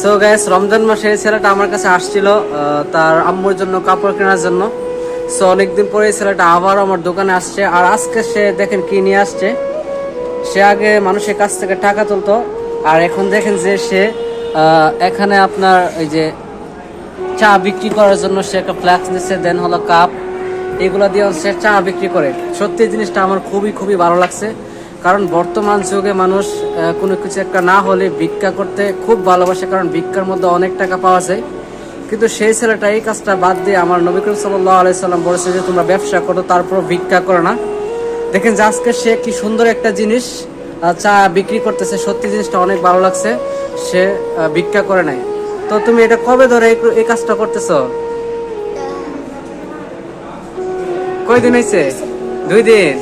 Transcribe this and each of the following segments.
So guys, Ramzan মাসে এই ছেলেটা আমার কাছে আসছিল তার আম্মুর জন্য কাপড় কেনার জন্য। সো অনেকদিন পরে এই ছেলেটা আবার আমার দোকানে আসছে, আর আজকে সে দেখেন কি নিয়ে আসছে। সে আগে মানুষের কাছ থেকে টাকা তুলতো, আর এখন দেখেন যে সে এখানে আপনার এই যে চা বিক্রি করার জন্য সে একটা ফ্ল্যাক্স নিচ্ছে, দেন হলো কাপ, এগুলো দিয়ে সে চা বিক্রি করে। সত্যি জিনিসটা আমার খুবই খুবই ভালো লাগছে, কারণ বর্তমান যুগে মানুষ কোনো কিছু একটা না হলে ভিক্ষা করতে খুব ভালোবাসে, কারণ ভিক্ষার মধ্যে অনেক টাকা পাওয়া যায়। কিন্তু সেই ছেলেটা এই কাজটা বাদ দিয়ে আমার নবী করিম সাল্লাল্লাহু আলাইহি সাল্লাম বলেছে যে তোমরা ব্যবসা করো, তারপর ভিক্ষা করো না। দেখেন যে আজকে সে কি সুন্দর একটা জিনিস চা বিক্রি করতেছে, সত্যি জিনিসটা অনেক ভালো লাগছে। সে ভিক্ষা করে নাই। তো তুমি এটা কবে ধরে এই কাজটা করতেছো? কয়দিন হয়েছে? 2 দিন।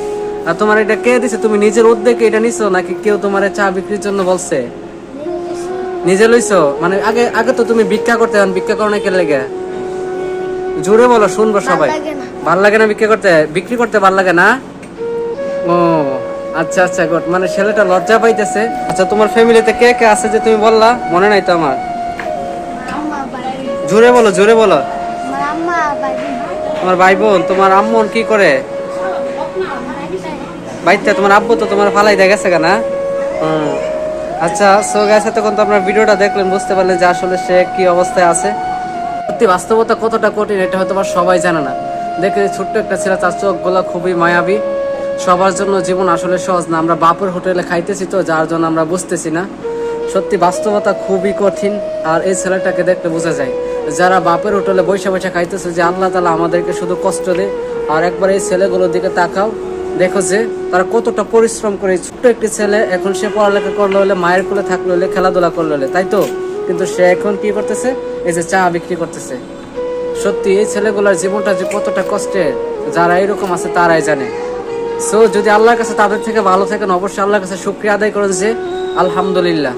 আর তোমার এটা কে দিছে? তুমি নিজের উদ্যোগে এটা নিছো নাকি কেউ তোমার চা বিক্রির জন্য বলছে? নিজে লইছো? মানে আগে আগে তো তুমি ভিক্ষা করতে, এখন ভিক্ষা করো না কে লেগে? জোরে বলো, শুনবো সবাই। ভাল লাগে না ভিক্ষা করতে? বিক্রি করতে ভাল লাগে না? ও আচ্ছা আচ্ছা, গুড। মানে ছেলেটা লজ্জা পাইতেছে। আচ্ছা, তোমার ফ্যামিলিতে কে কে আছে যে তুমি বললা? মনে নাই তো আমার। জোরে বলো, জোরে বলো। তোমার ভাই বোন? তোমার আম্মু কি করে? বাইতে তোমার আব্বু তো তোমার ফালাই দিয়ে গেছে না? আচ্ছা, সো গাইস, এতক্ষণ তো আপনার ভিডিওটা দেখলেন, বুঝতে পারলেন যে আসলে সে কি অবস্থায় আছে। সত্যি বাস্তবতা কতটা কঠিন এটা হয়তো সবাই জানে না। দেখে ছোট্ট একটা ছেলে, তার চোখগুলো খুবই মায়াবী। সবার জন্য জীবন আসলে সহজ না। আমরা বাপের হোটেলে খাইতেছি তো, যার জন্য আমরা বুঝতেছি না। সত্যি বাস্তবতা খুবই কঠিন। আর এই ছেলেটাকে দেখলে বোঝা যায়, যারা বাপের হোটেলে বৈশা বৈশা খাইতেছে, যে আল্লাহ তাআলা আমাদেরকে শুধু কষ্ট দেয়। আর একবার এই ছেলেগুলোর দিকে তাকাও, দেখো যে তারা কতটা পরিশ্রম করে। ছোট্ট একটি ছেলে, এখন সে পড়ালেখা করলে হলে, মায়ের কোলে থাকলে হলে, খেলাধুলা করলে হলে, তাই তো? কিন্তু সে এখন কি করতেছে? এই যে চা বিক্রি করতেছে। সত্যি এই ছেলেগুলোর জীবনটা যে কতটা কষ্টের, যারা এরকম আছে তারাই জানে। সো যদি আল্লাহর কাছে তাদের থেকে ভালো থাকেন, অবশ্যই আল্লাহর কাছে শুকরিয়া আদায় করেন যে আলহামদুলিল্লাহ।